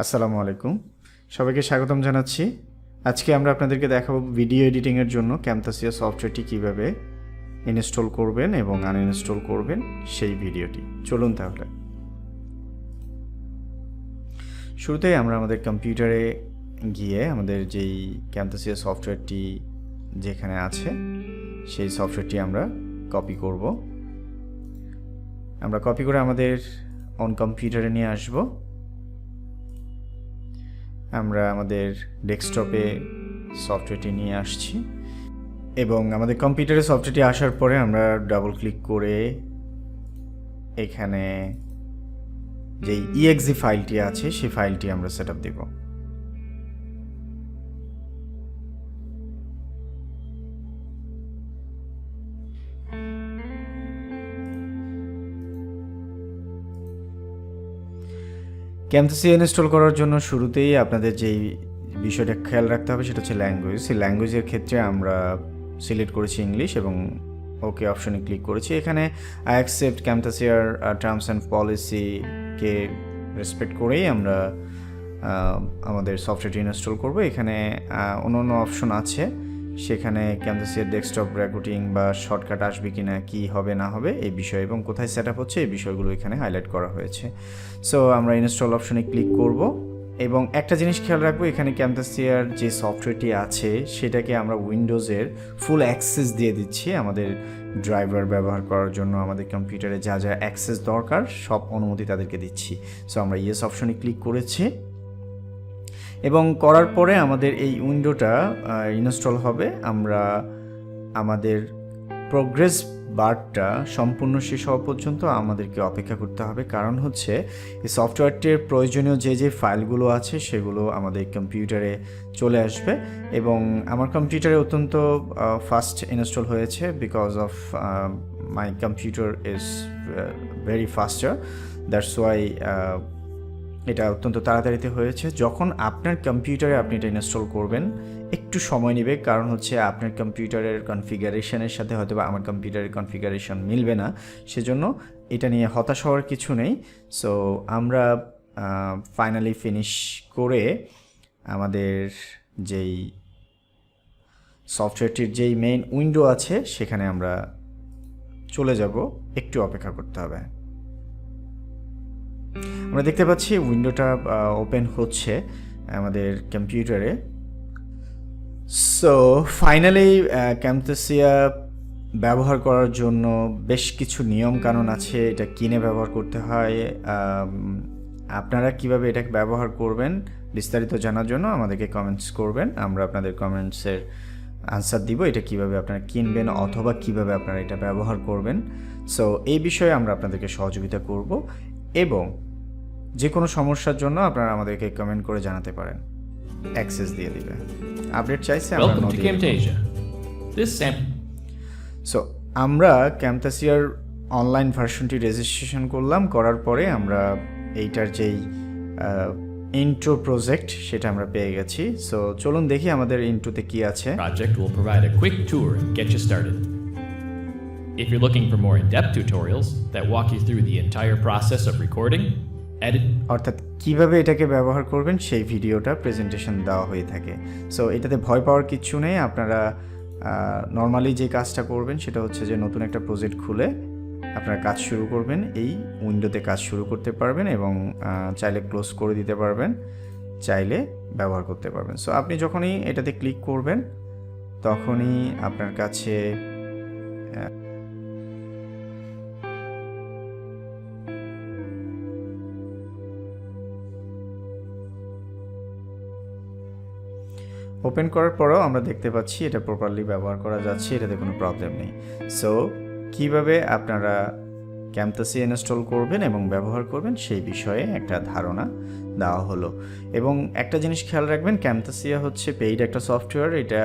আসসালামু আলাইকুম, সবাইকে স্বাগতম জানাচ্ছি। আজকে আমরা আপনাদেরকে দেখাবো ভিডিও এডিটিংয়ের জন্য ক্যামতাসিয়া সফটওয়্যারটি কিভাবে ইনস্টল করবেন এবং আনইনস্টল করবেন সেই ভিডিওটি। চলুন তাহলে শুরুতেই আমরা আমাদের কম্পিউটারে গিয়ে আমাদের যেই ক্যামতাসিয়া সফটওয়্যারটি যেখানে আছে সেই সফটওয়্যারটি আমরা কপি করব। আমরা কপি করে আমাদের অন কম্পিউটারে নিয়ে আসব। আমরা আমাদের ডেস্কটপে সফটওয়্যারটি নিয়ে আসছি এবং আমাদের কম্পিউটারে সফটওয়্যারটি আসার পরে আমরা ডাবল ক্লিক করে এখানে যেই ইএক্সি ফাইলটি আছে সেই ফাইলটি আমরা সেটআপ দেব। ক্যামতাসিয়া ইনস্টল করার জন্য শুরুতেই আপনাদের যেই বিষয়টা খেয়াল রাখতে হবে সেটা হচ্ছে ল্যাঙ্গুয়েজ। সেই ল্যাঙ্গুয়েজের ক্ষেত্রে আমরা সিলেক্ট করেছি ইংলিশ এবং ওকে অপশনে ক্লিক করেছি। এখানে আই অ্যাকসেপ্ট ক্যামতাসিয়ার টার্মস অ্যান্ড পলিসিকে রেসপেক্ট করেই আমরা আমাদের সফটওয়্যারটি ইনস্টল করব। এখানে অন্য অপশন আছে, সেখানে ক্যামতাসিয়ার ডেস্কটপ রেকর্ডিং বা শর্টকাট আসবে কি না, কী হবে না হবে এই বিষয় এবং কোথায় সেট আপ হচ্ছে এই বিষয়গুলো এখানে হাইলাইট করা হয়েছে। সো আমরা ইনস্টল অপশনে ক্লিক করব এবং একটা জিনিস খেয়াল রাখবো, এখানে ক্যামতাসিয়ার যে সফটওয়্যারটি আছে সেটাকে আমরা উইন্ডোজের ফুল অ্যাক্সেস দিয়ে দিচ্ছি। আমাদের ড্রাইভার ব্যবহার করার জন্য আমাদের কম্পিউটারে যা যা অ্যাক্সেস দরকার সব অনুমতি তাদেরকে দিচ্ছি। সো আমরা ইয়েস অপশনে ক্লিক করেছি এবং করার পরে আমাদের এই উইন্ডোটা ইনস্টল হবে। আমরা আমাদের প্রোগ্রেস বারটা সম্পূর্ণ শেষ হওয়া পর্যন্ত আমাদেরকে অপেক্ষা করতে হবে, কারণ হচ্ছে এই সফটওয়্যারটির প্রয়োজনীয় যে ফাইলগুলো আছে সেগুলো আমাদের কম্পিউটারে চলে আসবে এবং আমার কম্পিউটারে অত্যন্ত ফাস্ট ইনস্টল হয়েছে because of my computer is very ফাস্টার, that's why এটা অত্যন্ত তাড়াতাড়িতে হয়েছে। যখন আপনার কম্পিউটারে আপনি এটা ইনস্টল করবেন একটু সময় নেবে, কারণ হচ্ছে আপনার কম্পিউটারের কনফিগারেশনের সাথে হয়তো বা আমার কম্পিউটারের কনফিগারেশন মিলবে না, সেজন্য এটা নিয়ে হতাশ হওয়ার কিছু নেই। সো আমরা ফাইনালি ফিনিশ করে আমাদের যেই সফটওয়্যারটির যেই মেইন উইন্ডো আছে সেখানে আমরা চলে যাব। একটু অপেক্ষা করতে হবে। আমরা দেখতে পাচ্ছি উইন্ডোটা ওপেন হচ্ছে আমাদের কম্পিউটারে। সো ফাইনালি ক্যামতাসিয়া ব্যবহার করার জন্য বেশ কিছু নিয়ম কানুন আছে, এটা কিনে ব্যবহার করতে হয়। আপনারা কিভাবে এটাকে ব্যবহার করবেন বিস্তারিত জানার জন্য আমাদেরকে কমেন্টস করবেন, আমরা আপনাদের কমেন্টসের আনসার দিব। এটা কিভাবে আপনারা কিনবেন অথবা কিভাবে আপনারা এটা ব্যবহার করবেন, সো এই বিষয়ে আমরা আপনাদেরকে সহযোগিতা করব এবং যে কোনো সমস্যার জন্য আপনারা আমাদেরকে কমেন্ট করে জানাতে পারেন, অ্যাক্সেস দিয়ে দিবে। আপডেট চাইছে আমরা সো আমরা ক্যামতাসিয়ার অনলাইন ভার্সনটি রেজিস্ট্রেশন করলাম। করার পরে আমরা এইটার যেই ইন্ট্রো প্রজেক্ট সেটা আমরা পেয়ে গেছি। সো চলুন দেখি আমাদের ইন্ট্রোতে কি আছে। Project will provide a quick tour and get you started. If you're looking for more in-depth tutorials that walk you through the entire process of recording, অর্থাৎ কিভাবে এটাকে ব্যবহার করবেন সেই ভিডিওটা প্রেজেন্টেশন দেওয়া হয়ে থাকে। সো এটাতে ভয় পাওয়ার কিছু নেই। আপনারা নর্মালি যে কাজটা করবেন সেটা হচ্ছে যে নতুন একটা প্রজেক্ট খুলে আপনারা কাজ শুরু করবেন, এই উইন্ডোতে কাজ শুরু করতে পারবেন এবং চাইলে ক্লোজ করে দিতে পারবেন, চাইলে ব্যবহার করতে পারবেন। সো আপনি যখনই এটাতে ক্লিক করবেন তখনই আপনার কাছে ওপেন করার পরেও আমরা দেখতে পাচ্ছি এটা প্রপারলি ব্যবহার করা যাচ্ছে, এটাতে কোনো প্রবলেম নেই। সো কিভাবে আপনারা ক্যামতাসিয়া ইনস্টল করবেন এবং ব্যবহার করবেন সেই বিষয়ে একটা ধারণা দেওয়া হলো। এবং একটা জিনিস খেয়াল রাখবেন, ক্যামতাসিয়া হচ্ছে পেইড একটা সফটওয়্যার। এটা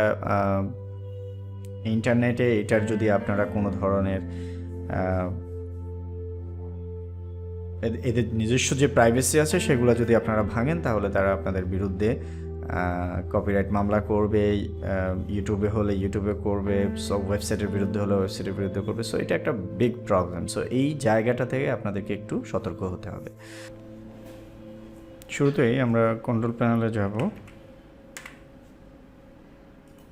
ইন্টারনেটে এটার যদি আপনারা কোনো ধরনের এদের নিজস্ব যে প্রাইভেসি আছে সেগুলো যদি আপনারা ভাঙেন তাহলে তারা আপনাদের বিরুদ্ধে কপিরাইট মামলা করবে, ইউটিউবে হলে ইউটিউবে করবে, সব ওয়েবসাইটের বিরুদ্ধে হলে ওয়েবসাইটের বিরুদ্ধে করবে। সো এটা একটা বিগ প্রবলেম। সো এই জায়গাটা থেকে আপনাদেরকে একটু সতর্ক হতে হবে। শুরুতেই আমরা কন্ট্রোল প্যানেলে যাব।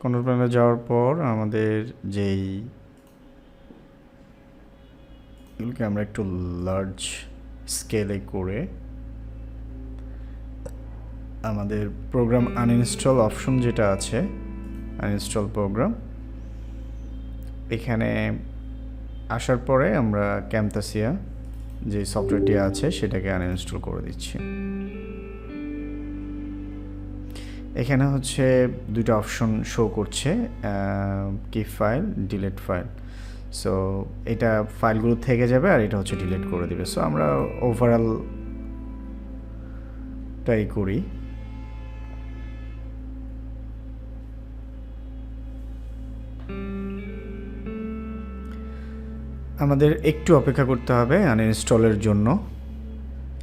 কন্ট্রোল প্যানেলে যাওয়ার পর আমাদের যেই এগুলোকে আমরা একটু লার্জ স্কেলে করে আমাদের প্রোগ্রাম আনইনস্টল অপশন যেটা আছে, আনইনস্টল প্রোগ্রাম, এখানে আসার পরে আমরা ক্যামতাসিয়া যে সফটওয়্যারটি আছে সেটাকে আনইনস্টল করে দিচ্ছি। এখানে হচ্ছে দুইটা অপশন শো করছে, keep file, delete file. So এটা ফাইলগুলো থেকে যাবে আর এটা হচ্ছে ডিলিট করে দিবে। সো আমরা ওভারঅলটাই করি। আমাদের একটু অপেক্ষা করতে হবে আনইনস্টলের জন্য,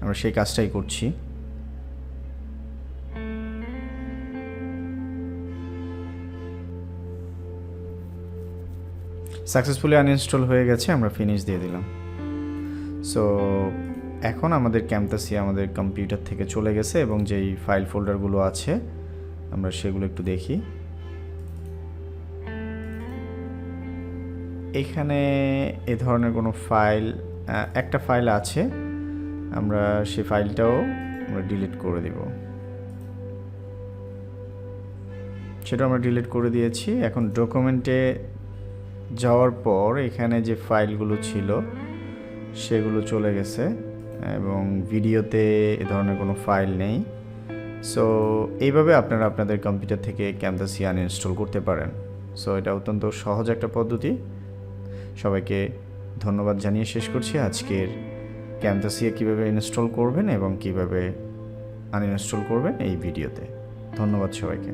আমরা সেই কাজটাই করছি। সাকসেসফুলি আনইনস্টল হয়ে গেছে, আমরা ফিনিশ দিয়ে দিলাম। সো এখন আমাদের ক্যামতাসিয়া আমাদের কম্পিউটার থেকে চলে গেছে এবং যেই ফাইল ফোল্ডারগুলো আছে আমরা সেগুলো একটু দেখি। এখানে এ ধরনের কোনো ফাইল, একটা ফাইল আছে, আমরা সেই ফাইলটাও আমরা ডিলিট করে দিব। সেটা আমরা ডিলিট করে দিয়েছি। এখন ডকুমেন্টে যাওয়ার পর এখানে যে ফাইলগুলো ছিল সেগুলো চলে গেছে এবং ভিডিওতে এ ধরনের কোনো ফাইল নেই। সো এইভাবে আপনারা আপনাদের কম্পিউটার থেকে ক্যামতাসিয়া আনইনস্টল করতে পারেন। সো এটা অত্যন্ত সহজ একটা পদ্ধতি। সবাইকে ধন্যবাদ জানিয়ে শেষ করছি আজকের ক্যামতাসিয়া কীভাবে ইনস্টল করবেন এবং কিভাবে আনইনস্টল করবেন এই ভিডিওতে। ধন্যবাদ সবাইকে।